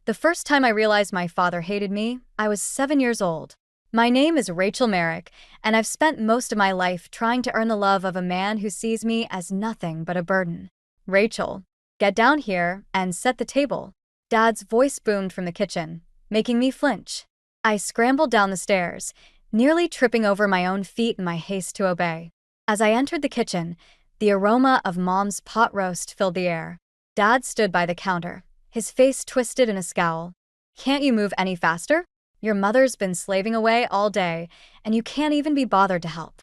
The first time I realized my father hated me, I was 7 years old. My name is Rachel Merrick, and I've spent most of my life trying to earn the love of a man who sees me as nothing but a burden. Rachel, get down here and set the table. Dad's voice boomed from the kitchen, making me flinch. I scrambled down the stairs, nearly tripping over my own feet in my haste to obey. As I entered the kitchen, the aroma of Mom's pot roast filled the air. Dad stood by the counter, his face twisted in a scowl. "Can't you move any faster? Your mother's been slaving away all day, and you can't even be bothered to help."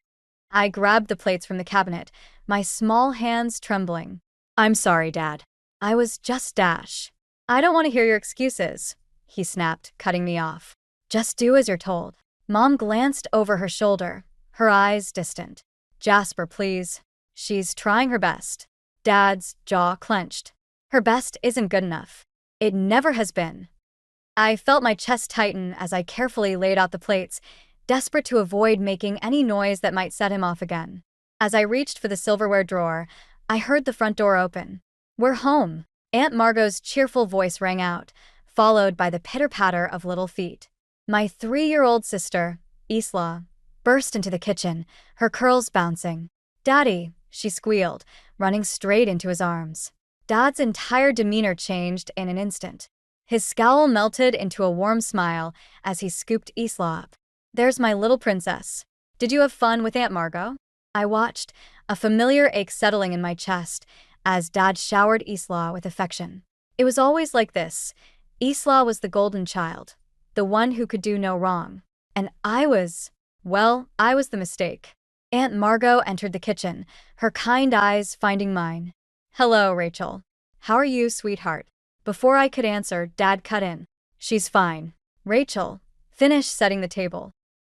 I grabbed the plates from the cabinet, my small hands trembling. "I'm sorry, Dad. I was just Dash." "I don't want to hear your excuses," he snapped, cutting me off. "Just do as you're told." Mom glanced over her shoulder, her eyes distant. "Jasper, please." She's trying her best. Dad's jaw clenched. Her best isn't good enough. It never has been. I felt my chest tighten as I carefully laid out the plates, desperate to avoid making any noise that might set him off again. As I reached for the silverware drawer, I heard the front door open. "We're home." Aunt Margot's cheerful voice rang out, followed by the pitter-patter of little feet. My 3-year-old sister, Isla, burst into the kitchen, her curls bouncing. "Daddy," she squealed, running straight into his arms. Dad's entire demeanor changed in an instant. His scowl melted into a warm smile as he scooped Isla up. "There's my little princess. Did you have fun with Aunt Margot?" I watched, a familiar ache settling in my chest, as Dad showered Isla with affection. It was always like this. Isla was the golden child, the one who could do no wrong. And I was the mistake. Aunt Margot entered the kitchen, her kind eyes finding mine. "Hello, Rachel. How are you, sweetheart?" Before I could answer, Dad cut in. "She's fine." Rachel finished setting the table.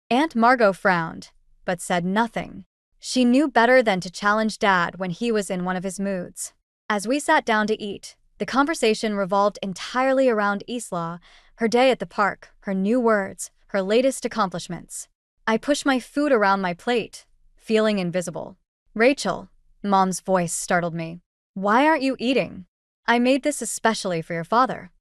Aunt Margot frowned, but said nothing. She knew better than to challenge Dad when he was in one of his moods. As we sat down to eat, the conversation revolved entirely around Isla, her day at the park, her new words, her latest accomplishments. I pushed my food around my plate, feeling invisible. "Rachel," Mom's voice startled me. "Why aren't you eating? I made this especially for your father."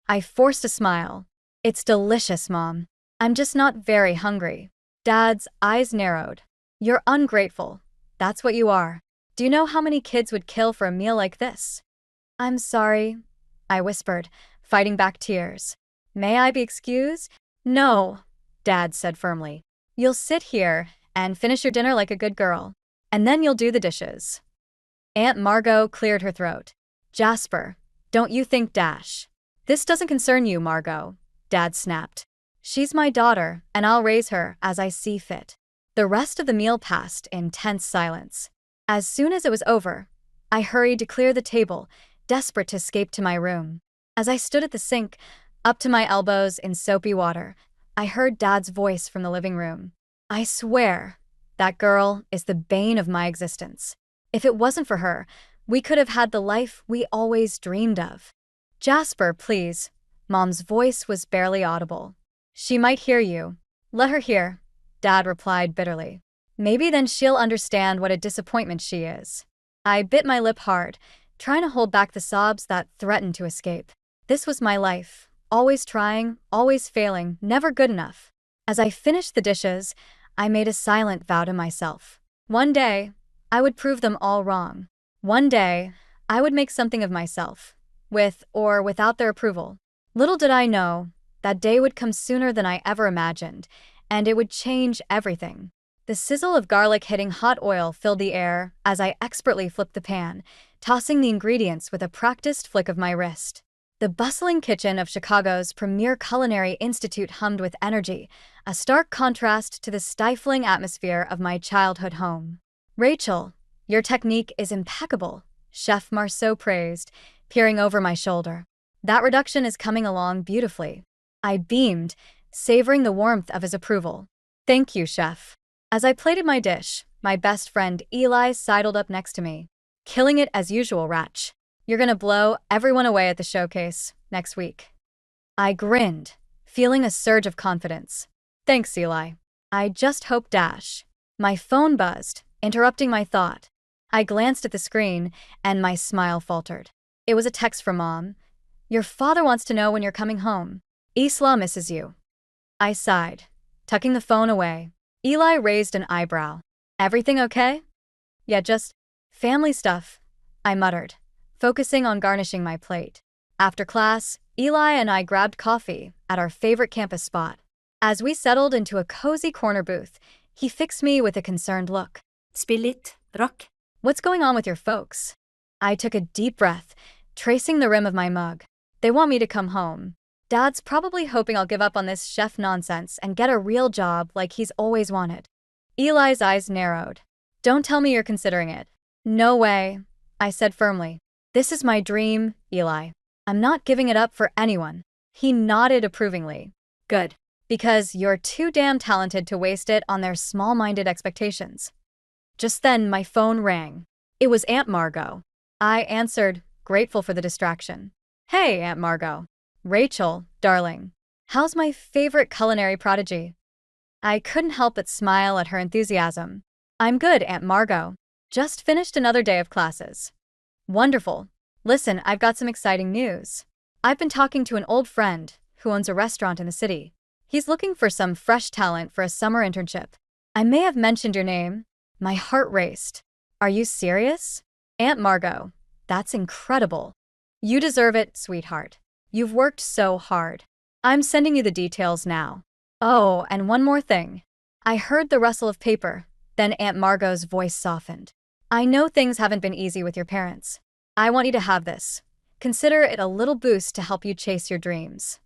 I forced a smile. "It's delicious, Mom. I'm just not very hungry." Dad's eyes narrowed. "You're ungrateful. That's what you are. Do you know how many kids would kill for a meal like this?" "I'm sorry," I whispered, fighting back tears. "May I be excused?" "No," Dad said firmly. "You'll sit here and finish your dinner like a good girl, and then you'll do the dishes." Aunt Margot cleared her throat. "Jasper, don't you think Dash?" "This doesn't concern you, Margot," Dad snapped. "She's my daughter, and I'll raise her as I see fit." The rest of the meal passed in tense silence. As soon as it was over, I hurried to clear the table, desperate to escape to my room. As I stood at the sink, up to my elbows in soapy water, I heard Dad's voice from the living room. "I swear, that girl is the bane of my existence. If it wasn't for her, we could have had the life we always dreamed of." "Jasper, please." Mom's voice was barely audible. "She might hear you." "Let her hear," Dad replied bitterly. "Maybe then she'll understand what a disappointment she is." I bit my lip hard, trying to hold back the sobs that threatened to escape. This was my life, always trying, always failing, never good enough. As I finished the dishes, I made a silent vow to myself. One day, I would prove them all wrong. One day, I would make something of myself, with or without their approval. Little did I know, that day would come sooner than I ever imagined, and it would change everything. The sizzle of garlic hitting hot oil filled the air as I expertly flipped the pan, tossing the ingredients with a practiced flick of my wrist. The bustling kitchen of Chicago's premier culinary institute hummed with energy, a stark contrast to the stifling atmosphere of my childhood home. "Rachel, your technique is impeccable," Chef Marceau praised, peering over my shoulder. "That reduction is coming along beautifully." I beamed, savoring the warmth of his approval. "Thank you, Chef." As I plated my dish, my best friend Eli sidled up next to me. "Killing it as usual, Ratch. You're gonna blow everyone away at the showcase next week." I grinned, feeling a surge of confidence. "Thanks, Eli. I just hope Dash." My phone buzzed, interrupting my thought. I glanced at the screen, and my smile faltered. It was a text from Mom. Your father wants to know when you're coming home. Isla misses you. I sighed, tucking the phone away. Eli raised an eyebrow. Everything okay? Yeah, just family stuff, I muttered, focusing on garnishing my plate. After class, Eli and I grabbed coffee at our favorite campus spot. As we settled into a cozy corner booth, he fixed me with a concerned look. Spill litt, rock. What's going on with your folks? I took a deep breath, tracing the rim of my mug. They want me to come home. Dad's probably hoping I'll give up on this chef nonsense and get a real job like he's always wanted. Eli's eyes narrowed. Don't tell me you're considering it. No way, I said firmly. This is my dream, Eli. I'm not giving it up for anyone. He nodded approvingly. Good. Because you're too damn talented to waste it on their small-minded expectations. Just then, my phone rang. It was Aunt Margot. I answered, grateful for the distraction. Hey, Aunt Margot. Rachel, darling. How's my favorite culinary prodigy? I couldn't help but smile at her enthusiasm. I'm good, Aunt Margot. Just finished another day of classes. Wonderful. Listen, I've got some exciting news. I've been talking to an old friend who owns a restaurant in the city. He's looking for some fresh talent for a summer internship. I may have mentioned your name. My heart raced. Are you serious? Aunt Margot, that's incredible. You deserve it, sweetheart. You've worked so hard. I'm sending you the details now. Oh, and one more thing. I heard the rustle of paper, then Aunt Margot's voice softened. I know things haven't been easy with your parents. I want you to have this. Consider it a little boost to help you chase your dreams.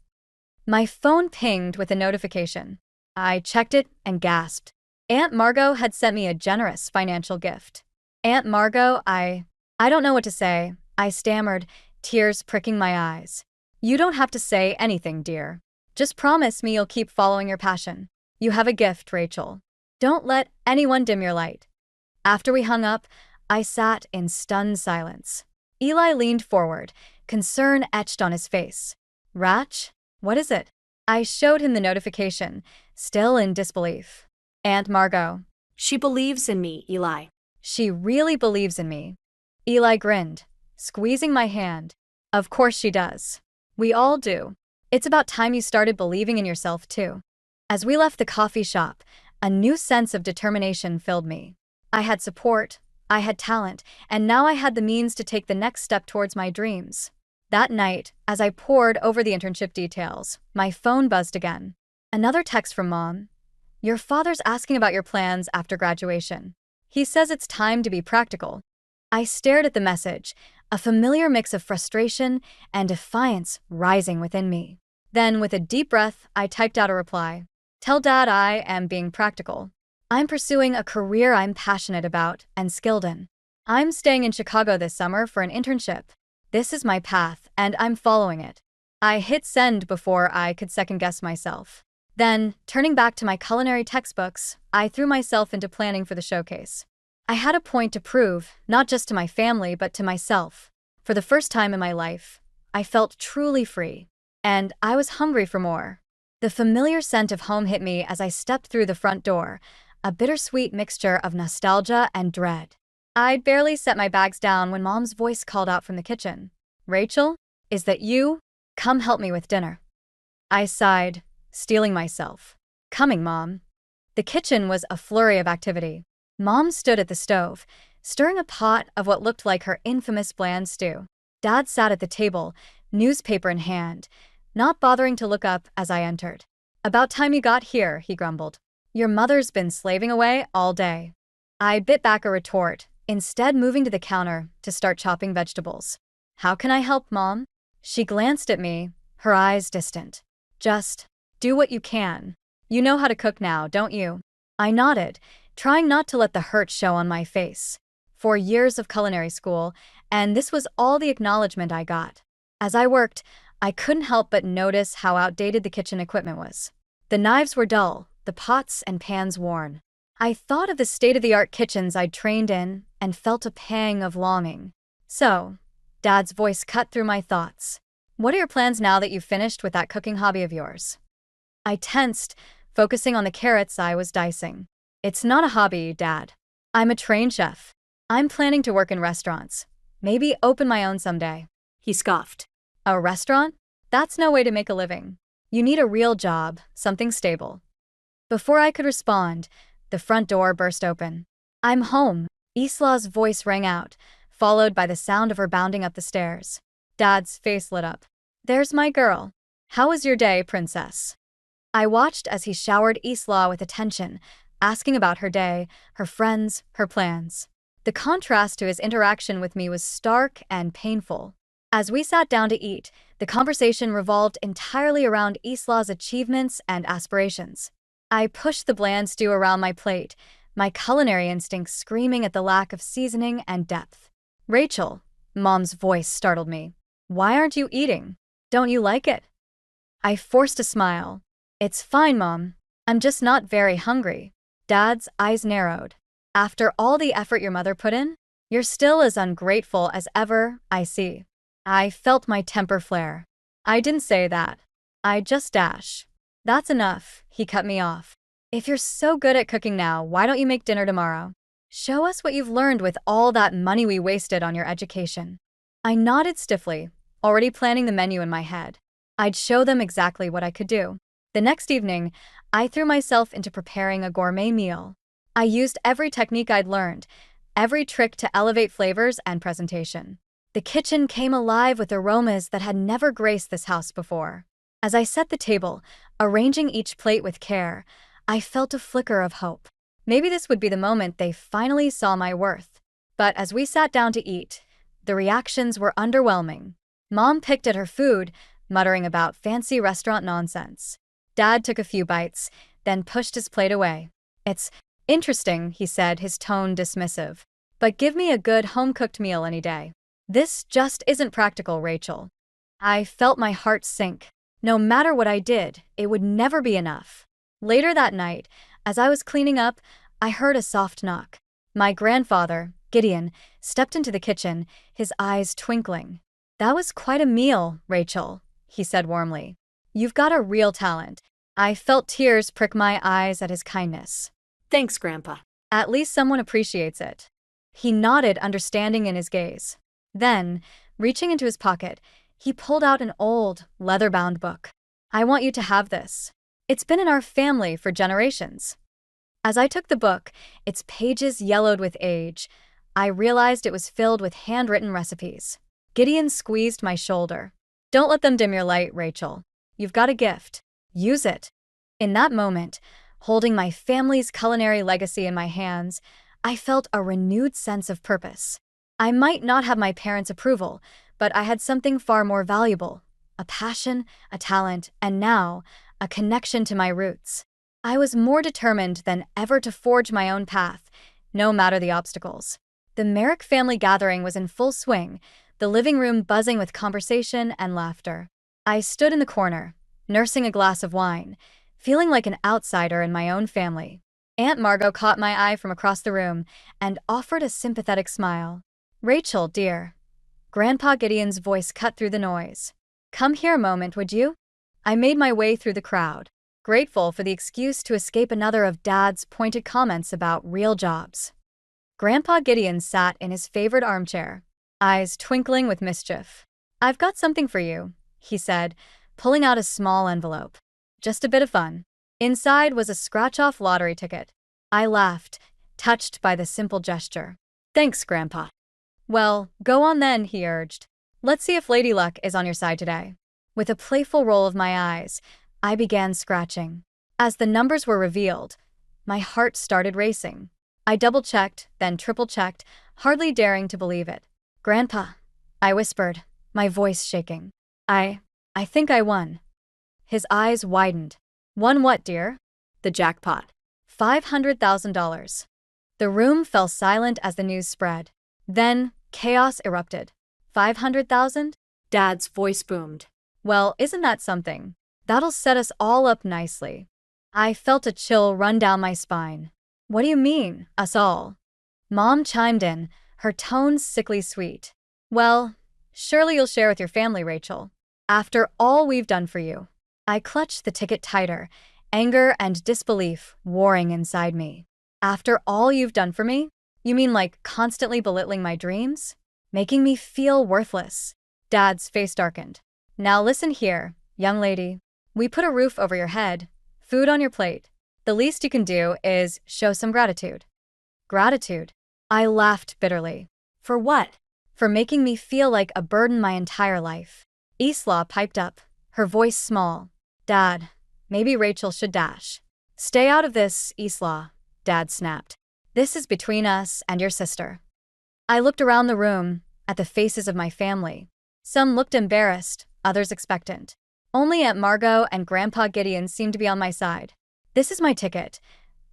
My phone pinged with a notification. I checked it and gasped. Aunt Margot had sent me a generous financial gift. Aunt Margot, I don't know what to say, I stammered, tears pricking my eyes. You don't have to say anything, dear. Just promise me you'll keep following your passion. You have a gift, Rachel. Don't let anyone dim your light. After we hung up, I sat in stunned silence. Eli leaned forward, concern etched on his face. Ratch? What is it? I showed him the notification, still in disbelief. Aunt Margot. She believes in me, Eli. She really believes in me. Eli grinned, squeezing my hand. Of course she does. We all do. It's about time you started believing in yourself, too. As we left the coffee shop, a new sense of determination filled me. I had support, I had talent, and now I had the means to take the next step towards my dreams. That night, as I pored over the internship details, my phone buzzed again. Another text from Mom. Your father's asking about your plans after graduation. He says it's time to be practical. I stared at the message, a familiar mix of frustration and defiance rising within me. Then, with a deep breath, I typed out a reply. Tell Dad I am being practical. I'm pursuing a career I'm passionate about and skilled in. I'm staying in Chicago this summer for an internship. This is my path, and I'm following it. I hit send before I could second-guess myself. Then, turning back to my culinary textbooks, I threw myself into planning for the showcase. I had a point to prove, not just to my family, but to myself. For the first time in my life, I felt truly free. And I was hungry for more. The familiar scent of home hit me as I stepped through the front door, a bittersweet mixture of nostalgia and dread. I'd barely set my bags down when Mom's voice called out from the kitchen. Rachel, is that you? Come help me with dinner. I sighed, steeling myself. Coming, Mom. The kitchen was a flurry of activity. Mom stood at the stove, stirring a pot of what looked like her infamous bland stew. Dad sat at the table, newspaper in hand, not bothering to look up as I entered. About time you got here, he grumbled. Your mother's been slaving away all day. I bit back a retort, instead moving to the counter to start chopping vegetables. How can I help, Mom? She glanced at me, her eyes distant. Just do what you can. You know how to cook now, don't you? I nodded, trying not to let the hurt show on my face. 4 years of culinary school, and this was all the acknowledgement I got. As I worked, I couldn't help but notice how outdated the kitchen equipment was. The knives were dull, the pots and pans worn. I thought of the state-of-the-art kitchens I'd trained in and felt a pang of longing. So, Dad's voice cut through my thoughts. What are your plans now that you've finished with that cooking hobby of yours? I tensed, focusing on the carrots I was dicing. It's not a hobby, Dad. I'm a trained chef. I'm planning to work in restaurants. Maybe open my own someday. He scoffed. A restaurant? That's no way to make a living. You need a real job, something stable. Before I could respond, the front door burst open. I'm home, Isla's voice rang out, followed by the sound of her bounding up the stairs. Dad's face lit up. There's my girl. How was your day, princess? I watched as he showered Isla with attention, asking about her day, her friends, her plans. The contrast to his interaction with me was stark and painful. As we sat down to eat, the conversation revolved entirely around Isla's achievements and aspirations. I pushed the bland stew around my plate, my culinary instincts screaming at the lack of seasoning and depth. Rachel, Mom's voice startled me. Why aren't you eating? Don't you like it? I forced a smile. It's fine, Mom. I'm just not very hungry. Dad's eyes narrowed. After all the effort your mother put in, you're still as ungrateful as ever, I see. I felt my temper flare. I didn't say that. I just dash. That's enough, he cut me off. If you're so good at cooking now, why don't you make dinner tomorrow? Show us what you've learned with all that money we wasted on your education. I nodded stiffly, already planning the menu in my head. I'd show them exactly what I could do. The next evening, I threw myself into preparing a gourmet meal. I used every technique I'd learned, every trick to elevate flavors and presentation. The kitchen came alive with aromas that had never graced this house before. As I set the table, arranging each plate with care, I felt a flicker of hope. Maybe this would be the moment they finally saw my worth. But as we sat down to eat, the reactions were underwhelming. Mom picked at her food, muttering about fancy restaurant nonsense. Dad took a few bites, then pushed his plate away. It's interesting, he said, his tone dismissive. But give me a good home-cooked meal any day. This just isn't practical, Rachel. I felt my heart sink. No matter what I did, it would never be enough. Later that night, as I was cleaning up, I heard a soft knock. My grandfather, Gideon, stepped into the kitchen, his eyes twinkling. That was quite a meal, Rachel, he said warmly. You've got a real talent. I felt tears prick my eyes at his kindness. Thanks, Grandpa. At least someone appreciates it. He nodded, understanding in his gaze. Then, reaching into his pocket, he pulled out an old, leather-bound book. I want you to have this. It's been in our family for generations. As I took the book, its pages yellowed with age, I realized it was filled with handwritten recipes. Gideon squeezed my shoulder. Don't let them dim your light, Rachel. You've got a gift. Use it. In that moment, holding my family's culinary legacy in my hands, I felt a renewed sense of purpose. I might not have my parents' approval, but I had something far more valuable, a passion, a talent, and now, a connection to my roots. I was more determined than ever to forge my own path, no matter the obstacles. The Merrick family gathering was in full swing, the living room buzzing with conversation and laughter. I stood in the corner, nursing a glass of wine, feeling like an outsider in my own family. Aunt Margot caught my eye from across the room and offered a sympathetic smile. Rachel, dear. Grandpa Gideon's voice cut through the noise. Come here a moment, would you? I made my way through the crowd, grateful for the excuse to escape another of Dad's pointed comments about real jobs. Grandpa Gideon sat in his favorite armchair, eyes twinkling with mischief. I've got something for you, he said, pulling out a small envelope. Just a bit of fun. Inside was a scratch-off lottery ticket. I laughed, touched by the simple gesture. Thanks, Grandpa. Well, go on then, he urged. Let's see if Lady Luck is on your side today. With a playful roll of my eyes, I began scratching. As the numbers were revealed, my heart started racing. I double-checked, then triple-checked, hardly daring to believe it. Grandpa, I whispered, my voice shaking. I think I won. His eyes widened. Won what, dear? The jackpot. $500,000. The room fell silent as the news spread. Then, chaos erupted. 500,000? Dad's voice boomed. Well, isn't that something? That'll set us all up nicely. I felt a chill run down my spine. What do you mean, us all? Mom chimed in, her tone sickly sweet. Well, surely you'll share with your family, Rachel. After all we've done for you. I clutched the ticket tighter, anger and disbelief warring inside me. After all you've done for me? You mean like constantly belittling my dreams? Making me feel worthless? Dad's face darkened. Now listen here, young lady. We put a roof over your head, food on your plate. The least you can do is show some gratitude. Gratitude. I laughed bitterly. For what? For making me feel like a burden my entire life. Isla piped up, her voice small. Dad, maybe Rachel should dash. Stay out of this, Isla, Dad snapped. This is between us and your sister. I looked around the room, at the faces of my family. Some looked embarrassed, others expectant. Only Aunt Margot and Grandpa Gideon seemed to be on my side. This is my ticket,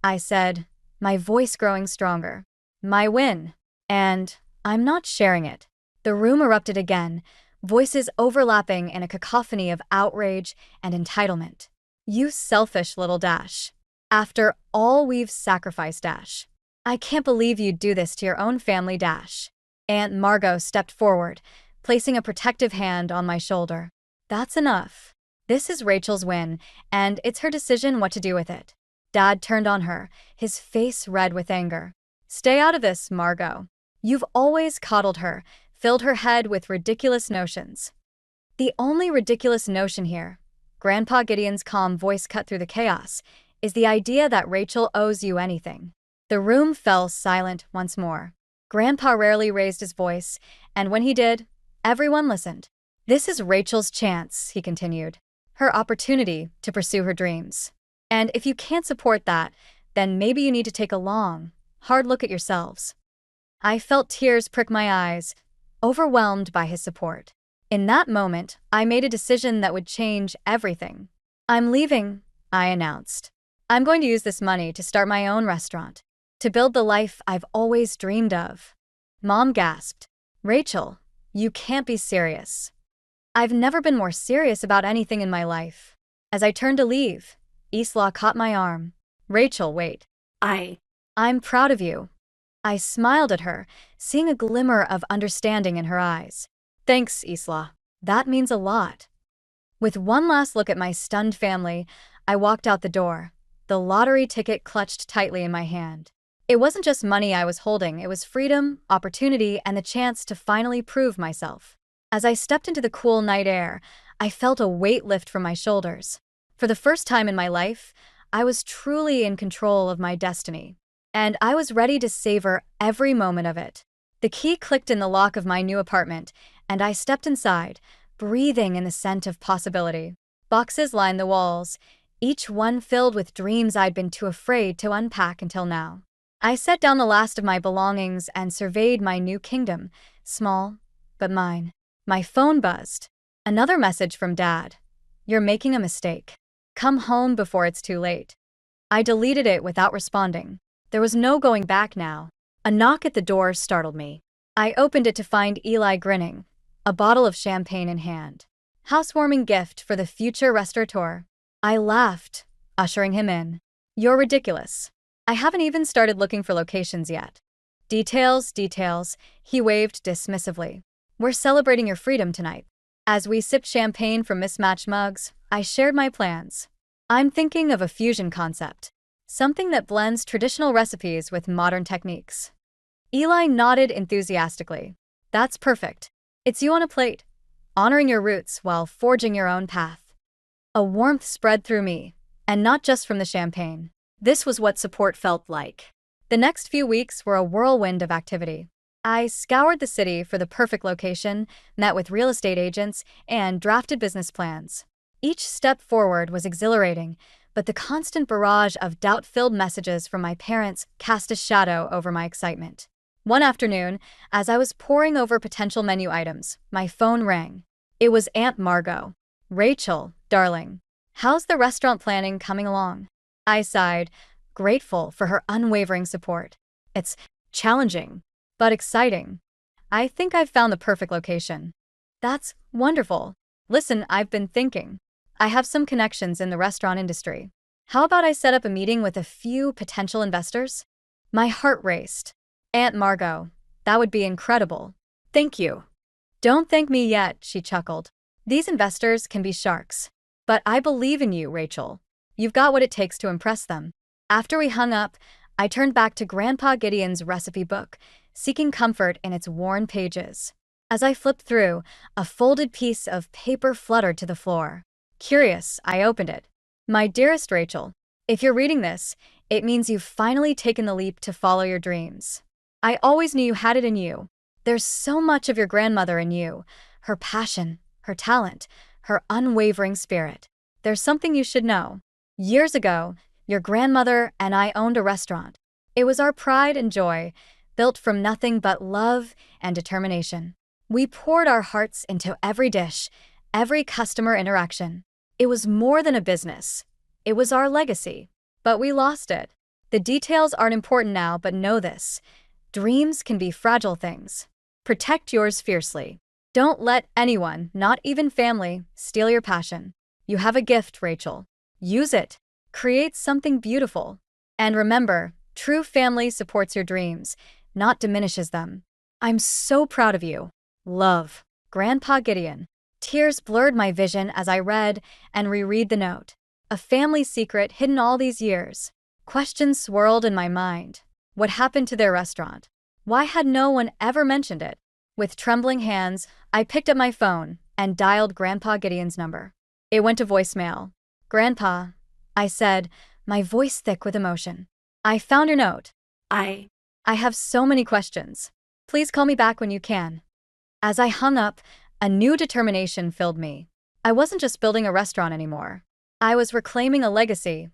I said, my voice growing stronger. My win. And I'm not sharing it. The room erupted again, voices overlapping in a cacophony of outrage and entitlement. You selfish little Dash. After all we've sacrificed, Dash. I can't believe you'd do this to your own family, Dash. Aunt Margot stepped forward, placing a protective hand on my shoulder. That's enough. This is Rachel's win, and it's her decision what to do with it. Dad turned on her, his face red with anger. Stay out of this, Margot. You've always coddled her, filled her head with ridiculous notions. The only ridiculous notion here, Grandpa Gideon's calm voice cut through the chaos, is the idea that Rachel owes you anything. The room fell silent once more. Grandpa rarely raised his voice, and when he did, everyone listened. This is Rachel's chance, he continued. Her opportunity to pursue her dreams. And if you can't support that, then maybe you need to take a long, hard look at yourselves. I felt tears prick my eyes, overwhelmed by his support. In that moment, I made a decision that would change everything. I'm leaving, I announced. I'm going to use this money to start my own restaurant, to build the life I've always dreamed of. Mom gasped. Rachel, you can't be serious. I've never been more serious about anything in my life. As I turned to leave, Isla caught my arm. Rachel, wait. I'm proud of you. I smiled at her, seeing a glimmer of understanding in her eyes. Thanks, Isla. That means a lot. With one last look at my stunned family, I walked out the door, the lottery ticket clutched tightly in my hand. It wasn't just money I was holding, it was freedom, opportunity, and the chance to finally prove myself. As I stepped into the cool night air, I felt a weight lift from my shoulders. For the first time in my life, I was truly in control of my destiny. And I was ready to savor every moment of it. The key clicked in the lock of my new apartment, and I stepped inside, breathing in the scent of possibility. Boxes lined the walls, each one filled with dreams I'd been too afraid to unpack until now. I set down the last of my belongings and surveyed my new kingdom, small, but mine. My phone buzzed. Another message from Dad. You're making a mistake. Come home before it's too late. I deleted it without responding. There was no going back now. A knock at the door startled me. I opened it to find Eli grinning, a bottle of champagne in hand. Housewarming gift for the future restaurateur. I laughed, ushering him in. You're ridiculous. I haven't even started looking for locations yet. Details, he waved dismissively. We're celebrating your freedom tonight. As we sipped champagne from mismatched mugs, I shared my plans. I'm thinking of a fusion concept. Something that blends traditional recipes with modern techniques. Eli nodded enthusiastically. That's perfect. It's you on a plate, honoring your roots while forging your own path. A warmth spread through me, and not just from the champagne. This was what support felt like. The next few weeks were a whirlwind of activity. I scoured the city for the perfect location, met with real estate agents, and drafted business plans. Each step forward was exhilarating, but the constant barrage of doubt-filled messages from my parents cast a shadow over my excitement. One afternoon, as I was poring over potential menu items, my phone rang. It was Aunt Margot. Rachel, darling, how's the restaurant planning coming along? I sighed, grateful for her unwavering support. It's challenging, but exciting. I think I've found the perfect location. That's wonderful. Listen, I've been thinking. I have some connections in the restaurant industry. How about I set up a meeting with a few potential investors? My heart raced. Aunt Margot, that would be incredible. Thank you. Don't thank me yet, she chuckled. These investors can be sharks. But I believe in you, Rachel. You've got what it takes to impress them. After we hung up, I turned back to Grandpa Gideon's recipe book, seeking comfort in its worn pages. As I flipped through, a folded piece of paper fluttered to the floor. Curious, I opened it. My dearest Rachel, if you're reading this, it means you've finally taken the leap to follow your dreams. I always knew you had it in you. There's so much of your grandmother in you, her passion, her talent, her unwavering spirit. There's something you should know. Years ago, your grandmother and I owned a restaurant. It was our pride and joy, built from nothing but love and determination. We poured our hearts into every dish, every customer interaction. It was more than a business. It was our legacy. But we lost it. The details aren't important now, but know this. Dreams can be fragile things. Protect yours fiercely. Don't let anyone, not even family, steal your passion. You have a gift, Rachel. Use it. Create something beautiful. And remember, true family supports your dreams, not diminishes them. I'm so proud of you. Love, Grandpa Gideon. Tears blurred my vision as I read and reread the note. A family secret hidden all these years. Questions swirled in my mind. What happened to their restaurant? Why had no one ever mentioned it? With trembling hands, I picked up my phone and dialed Grandpa Gideon's number. It went to voicemail. Grandpa, I said, my voice thick with emotion. I found your note. I have so many questions. Please call me back when you can. As I hung up, a new determination filled me. I wasn't just building a restaurant anymore. I was reclaiming a legacy,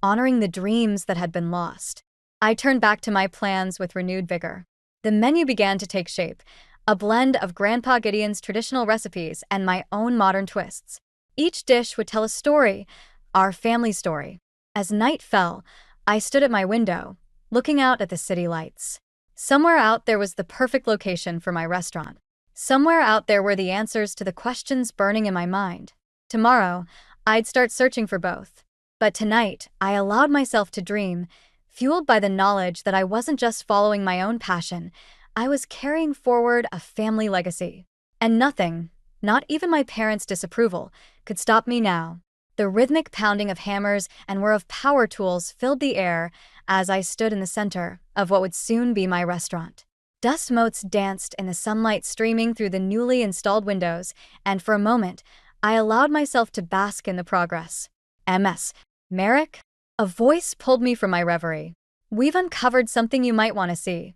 honoring the dreams that had been lost. I turned back to my plans with renewed vigor. The menu began to take shape, a blend of Grandpa Gideon's traditional recipes and my own modern twists. Each dish would tell a story, our family story. As night fell, I stood at my window, looking out at the city lights. Somewhere out there was the perfect location for my restaurant. Somewhere out there were the answers to the questions burning in my mind. Tomorrow, I'd start searching for both. But tonight, I allowed myself to dream, fueled by the knowledge that I wasn't just following my own passion, I was carrying forward a family legacy. And nothing, not even my parents' disapproval, could stop me now. The rhythmic pounding of hammers and whir of power tools filled the air as I stood in the center of what would soon be my restaurant. Dust motes danced in the sunlight streaming through the newly installed windows, and for a moment, I allowed myself to bask in the progress. MS. Merrick? A voice pulled me from my reverie. We've uncovered something you might want to see.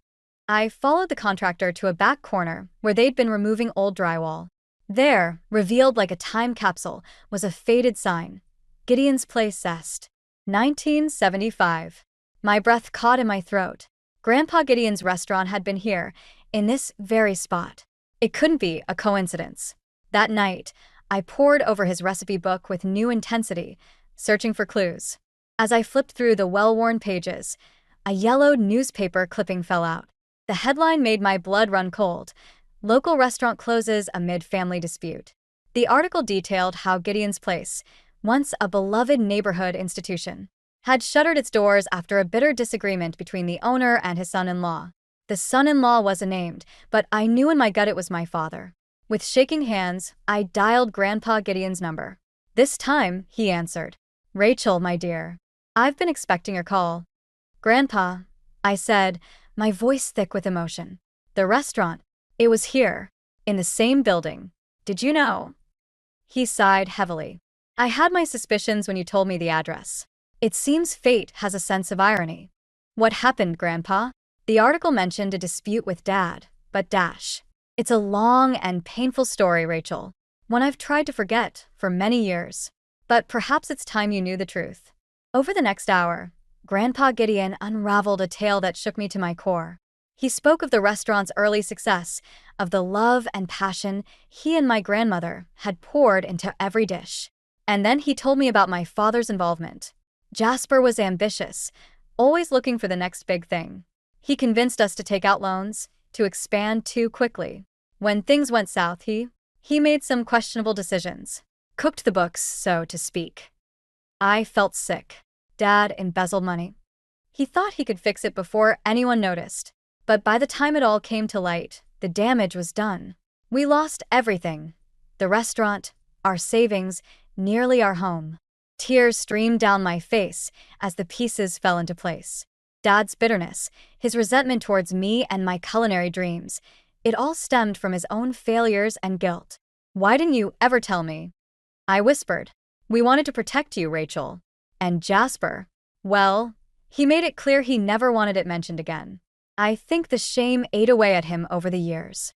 I followed the contractor to a back corner where they'd been removing old drywall. There, revealed like a time capsule, was a faded sign. Gideon's Place Zest. 1975. My breath caught in my throat. Grandpa Gideon's restaurant had been here, in this very spot. It couldn't be a coincidence. That night, I pored over his recipe book with new intensity, searching for clues. As I flipped through the well-worn pages, a yellowed newspaper clipping fell out. The headline made my blood run cold. Local restaurant closes amid family dispute. The article detailed how Gideon's Place, once a beloved neighborhood institution, had shuttered its doors after a bitter disagreement between the owner and his son-in-law. The son-in-law wasn't named, but I knew in my gut it was my father. With shaking hands, I dialed Grandpa Gideon's number. This time, he answered. Rachel, my dear. I've been expecting your call. Grandpa, I said, my voice thick with emotion. The restaurant. It was here, in the same building. Did you know? He sighed heavily. I had my suspicions when you told me the address. It seems fate has a sense of irony. What happened, Grandpa? The article mentioned a dispute with Dad, but dash. It's a long and painful story, Rachel. One I've tried to forget for many years. But perhaps it's time you knew the truth. Over the next hour, Grandpa Gideon unraveled a tale that shook me to my core. He spoke of the restaurant's early success, of the love and passion he and my grandmother had poured into every dish. And then he told me about my father's involvement. Jasper was ambitious, always looking for the next big thing. He convinced us to take out loans, to expand too quickly. When things went south, he made some questionable decisions. Cooked the books, so to speak. I felt sick. Dad embezzled money. He thought he could fix it before anyone noticed. But by the time it all came to light, the damage was done. We lost everything. The restaurant, our savings, nearly our home. Tears streamed down my face as the pieces fell into place. Dad's bitterness, his resentment towards me and my culinary dreams, It all stemmed from his own failures and guilt. "Why didn't you ever tell me?" I whispered. "We wanted to protect you, Rachel." And Jasper? Well, he made it clear he never wanted it mentioned again. I think the shame ate away at him over the years.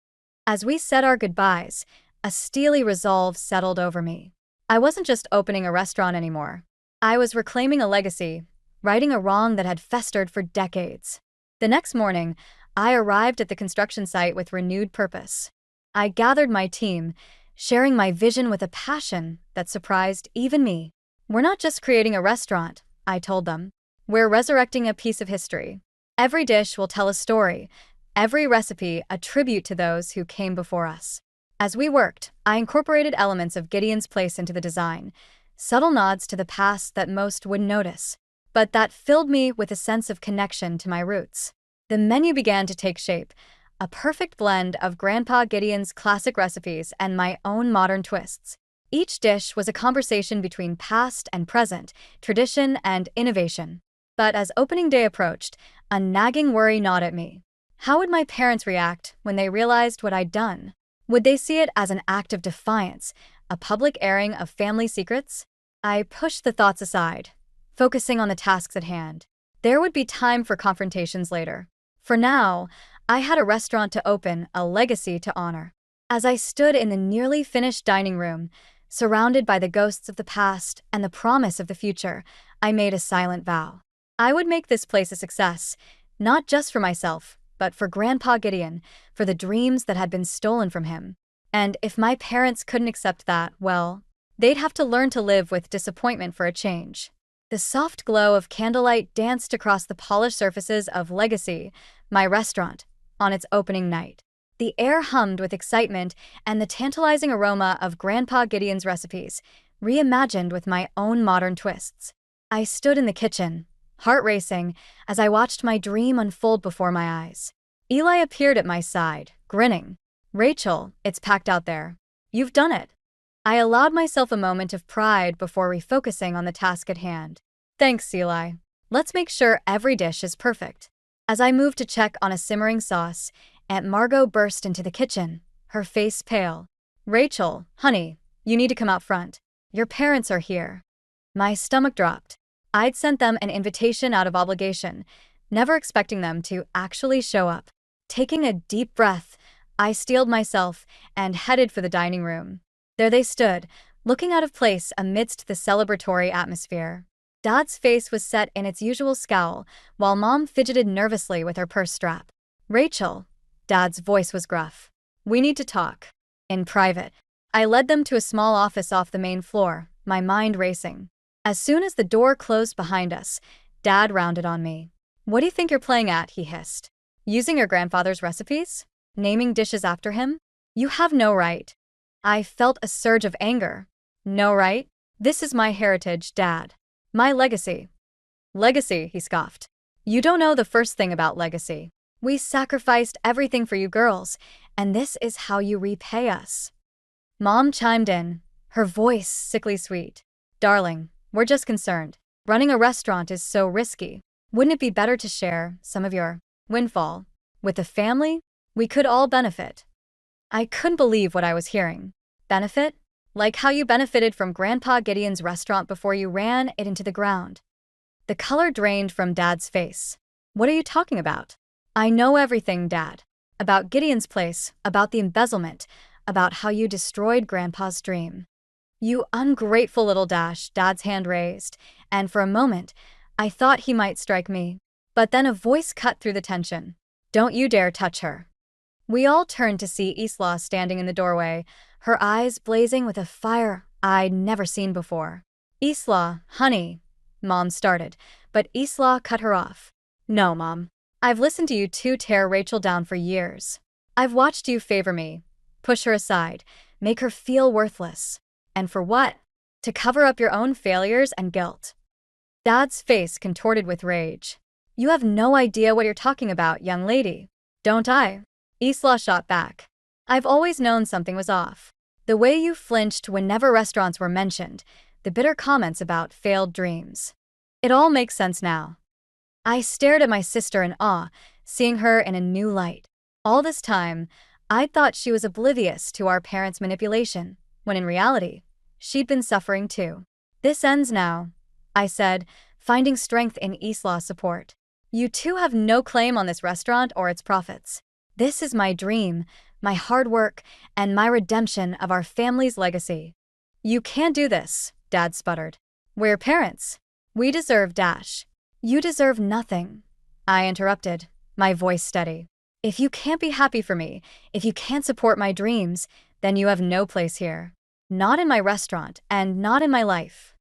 As we said our goodbyes, a steely resolve settled over me. I wasn't just opening a restaurant anymore. I was reclaiming a legacy, righting a wrong that had festered for decades. The next morning, I arrived at the construction site with renewed purpose. I gathered my team, sharing my vision with a passion that surprised even me. "We're not just creating a restaurant," I told them. "We're resurrecting a piece of history. Every dish will tell a story, every recipe a tribute to those who came before us." As we worked, I incorporated elements of Gideon's Place into the design, subtle nods to the past that most wouldn't notice, but that filled me with a sense of connection to my roots. The menu began to take shape, a perfect blend of Grandpa Gideon's classic recipes and my own modern twists. Each dish was a conversation between past and present, tradition and innovation. But as opening day approached, a nagging worry gnawed at me. How would my parents react when they realized what I'd done? Would they see it as an act of defiance, a public airing of family secrets? I pushed the thoughts aside, focusing on the tasks at hand. There would be time for confrontations later. For now, I had a restaurant to open, a legacy to honor. As I stood in the nearly finished dining room, surrounded by the ghosts of the past and the promise of the future, I made a silent vow. I would make this place a success, not just for myself, but for Grandpa Gideon, for the dreams that had been stolen from him. And if my parents couldn't accept that, well, they'd have to learn to live with disappointment for a change. The soft glow of candlelight danced across the polished surfaces of Legacy, my restaurant, on its opening night. The air hummed with excitement and the tantalizing aroma of Grandpa Gideon's recipes, reimagined with my own modern twists. I stood in the kitchen, heart racing, as I watched my dream unfold before my eyes. Eli appeared at my side, grinning. "Rachel, it's packed out there. You've done it." I allowed myself a moment of pride before refocusing on the task at hand. "Thanks, Eli. Let's make sure every dish is perfect." As I moved to check on a simmering sauce, Aunt Margot burst into the kitchen, her face pale. "Rachel, honey, you need to come out front. Your parents are here." My stomach dropped. I'd sent them an invitation out of obligation, never expecting them to actually show up. Taking a deep breath, I steeled myself and headed for the dining room. There they stood, looking out of place amidst the celebratory atmosphere. Dad's face was set in its usual scowl, while Mom fidgeted nervously with her purse strap. "Rachel," Dad's voice was gruff. "We need to talk. In private." I led them to a small office off the main floor, my mind racing. As soon as the door closed behind us, Dad rounded on me. "What do you think you're playing at?" he hissed. "Using your grandfather's recipes? Naming dishes after him? You have no right." I felt a surge of anger. "No right? This is my heritage, Dad. My legacy." "Legacy," he scoffed. "You don't know the first thing about legacy. We sacrificed everything for you girls, and this is how you repay us." Mom chimed in, her voice sickly sweet. "Darling, we're just concerned. Running a restaurant is so risky. Wouldn't it be better to share some of your windfall with the family? We could all benefit." I couldn't believe what I was hearing. Benefit? Like how you benefited from Grandpa Gideon's restaurant before you ran it into the ground. The color drained from Dad's face. "What are you talking about?" "I know everything, Dad. About Gideon's Place, about the embezzlement, about how you destroyed Grandpa's dream." "You ungrateful little dash," Dad's hand raised, and for a moment, I thought he might strike me. But then a voice cut through the tension. "Don't you dare touch her." We all turned to see Isla standing in the doorway, her eyes blazing with a fire I'd never seen before. "Isla, honey," Mom started, but Isla cut her off. "No, Mom. I've listened to you two tear Rachel down for years. I've watched you favor me, push her aside, make her feel worthless. And for what? To cover up your own failures and guilt." Dad's face contorted with rage. "You have no idea what you're talking about, young lady." "Don't I?" Isla shot back. "I've always known something was off. The way you flinched whenever restaurants were mentioned, the bitter comments about failed dreams. It all makes sense now." I stared at my sister in awe, seeing her in a new light. All this time, I thought she was oblivious to our parents' manipulation, when in reality, she'd been suffering too. This ends now, I said, finding strength in Isla's support. You two have no claim on this restaurant or its profits. This is my dream, my hard work, and my redemption of our family's legacy. You can't do this, Dad sputtered. We're parents. We deserve dash. You deserve nothing, I interrupted, my voice steady. If you can't be happy for me, if you can't support my dreams, then you have no place here. Not in my restaurant, and not in my life.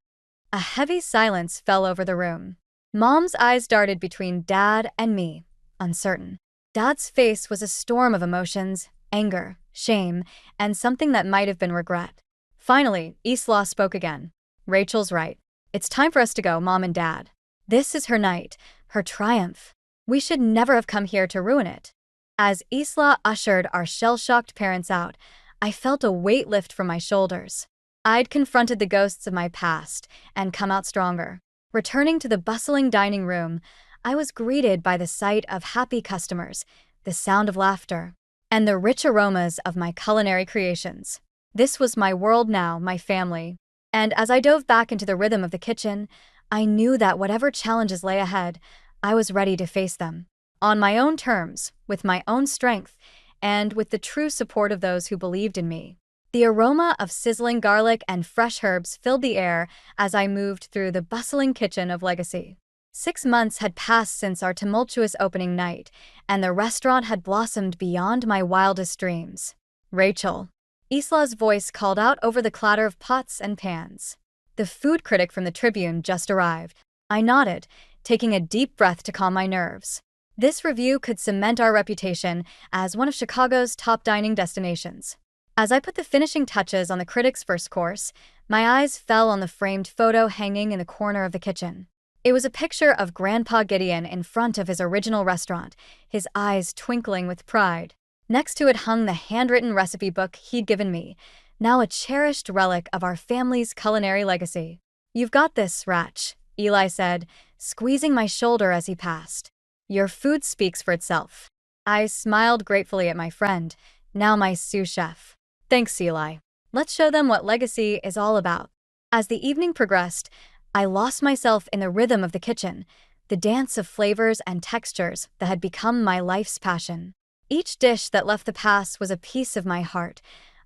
A heavy silence fell over the room. Mom's eyes darted between Dad and me, uncertain. Dad's face was a storm of emotions, anger, shame, and something that might have been regret. Finally, Isla spoke again. Rachel's right. It's time for us to go, Mom and Dad. This is her night, her triumph. We should never have come here to ruin it. As Isla ushered our shell-shocked parents out, I felt a weight lift from my shoulders. I'd confronted the ghosts of my past and come out stronger. Returning to the bustling dining room, I was greeted by the sight of happy customers, the sound of laughter, and the rich aromas of my culinary creations. This was my world now, my family. And as I dove back into the rhythm of the kitchen, I knew that whatever challenges lay ahead, I was ready to face them. On my own terms, with my own strength, and with the true support of those who believed in me. The aroma of sizzling garlic and fresh herbs filled the air as I moved through the bustling kitchen of Legacy. 6 months had passed since our tumultuous opening night, and the restaurant had blossomed beyond my wildest dreams. Rachel. Isla's voice called out over the clatter of pots and pans. The food critic from the Tribune just arrived. I nodded, taking a deep breath to calm my nerves. This review could cement our reputation as one of Chicago's top dining destinations. As I put the finishing touches on the critic's first course, my eyes fell on the framed photo hanging in the corner of the kitchen. It was a picture of Grandpa Gideon in front of his original restaurant, his eyes twinkling with pride. Next to it hung the handwritten recipe book he'd given me, now a cherished relic of our family's culinary legacy. You've got this, Ratch, Eli said, squeezing my shoulder as he passed. Your food speaks for itself. I smiled gratefully at my friend, now my sous chef. Thanks, Eli. Let's show them what legacy is all about. As the evening progressed, I lost myself in the rhythm of the kitchen, the dance of flavors and textures that had become my life's passion. Each dish that left the past was a piece of my heart,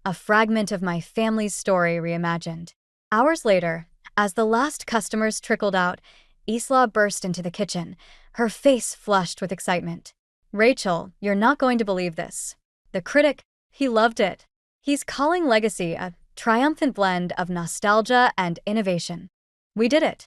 a fragment of my family's story reimagined. Hours later, as the last customers trickled out, Isla burst into the kitchen, her face flushed with excitement. Rachel, you're not going to believe this. The critic, he loved it. He's calling Legacy a triumphant blend of nostalgia and innovation. We did it.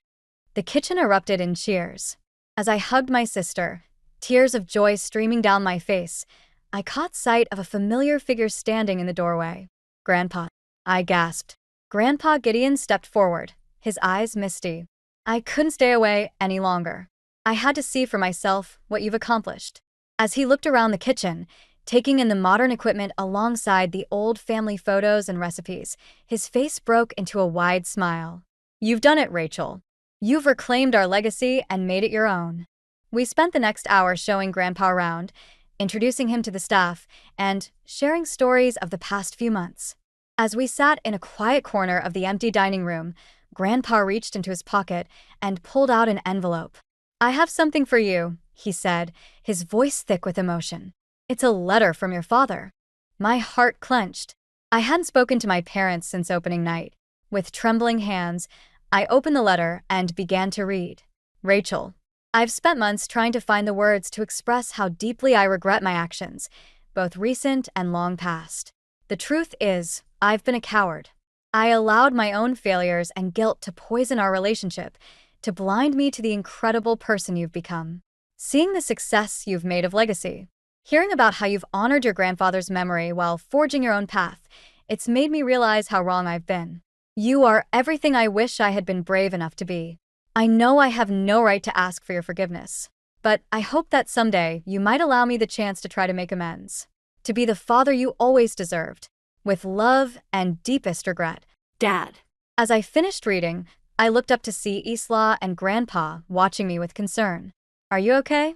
The kitchen erupted in cheers. As I hugged my sister, tears of joy streaming down my face, I caught sight of a familiar figure standing in the doorway. Grandpa. I gasped. Grandpa Gideon stepped forward, his eyes misty. I couldn't stay away any longer. I had to see for myself what you've accomplished. As he looked around the kitchen, taking in the modern equipment alongside the old family photos and recipes, his face broke into a wide smile. You've done it, Rachel. You've reclaimed our legacy and made it your own. We spent the next hour showing Grandpa around, introducing him to the staff, and sharing stories of the past few months. As we sat in a quiet corner of the empty dining room, Grandpa reached into his pocket and pulled out an envelope. I have something for you, he said, his voice thick with emotion. It's a letter from your father. My heart clenched. I hadn't spoken to my parents since opening night. With trembling hands, I opened the letter and began to read. Rachel, I've spent months trying to find the words to express how deeply I regret my actions, both recent and long past. The truth is, I've been a coward. I allowed my own failures and guilt to poison our relationship, to blind me to the incredible person you've become. Seeing the success you've made of Legacy, hearing about how you've honored your grandfather's memory while forging your own path, it's made me realize how wrong I've been. You are everything I wish I had been brave enough to be. I know I have no right to ask for your forgiveness, but I hope that someday you might allow me the chance to try to make amends. To be the father you always deserved. With love and deepest regret, Dad. As I finished reading, I looked up to see Isla and Grandpa watching me with concern. Are you okay?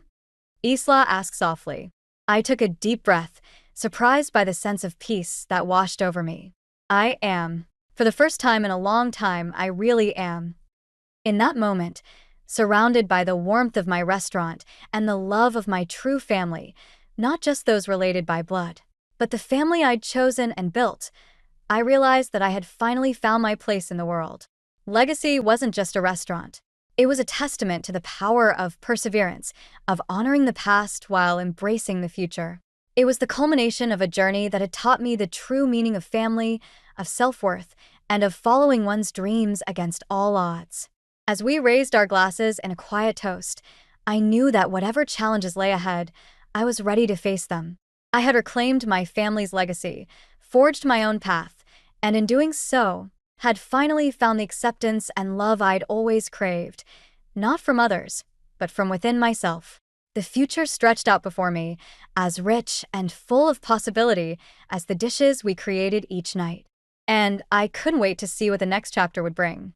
Isla asked softly. I took a deep breath, surprised by the sense of peace that washed over me. I am. For the first time in a long time, I really am. In that moment, surrounded by the warmth of my restaurant and the love of my true family, not just those related by blood, but the family I'd chosen and built, I realized that I had finally found my place in the world. Legacy wasn't just a restaurant. It was a testament to the power of perseverance, of honoring the past while embracing the future. It was the culmination of a journey that had taught me the true meaning of family, of self-worth, and of following one's dreams against all odds. As we raised our glasses in a quiet toast, I knew that whatever challenges lay ahead, I was ready to face them. I had reclaimed my family's legacy, forged my own path, and in doing so, had finally found the acceptance and love I'd always craved, not from others, but from within myself. The future stretched out before me, as rich and full of possibility as the dishes we created each night. And I couldn't wait to see what the next chapter would bring.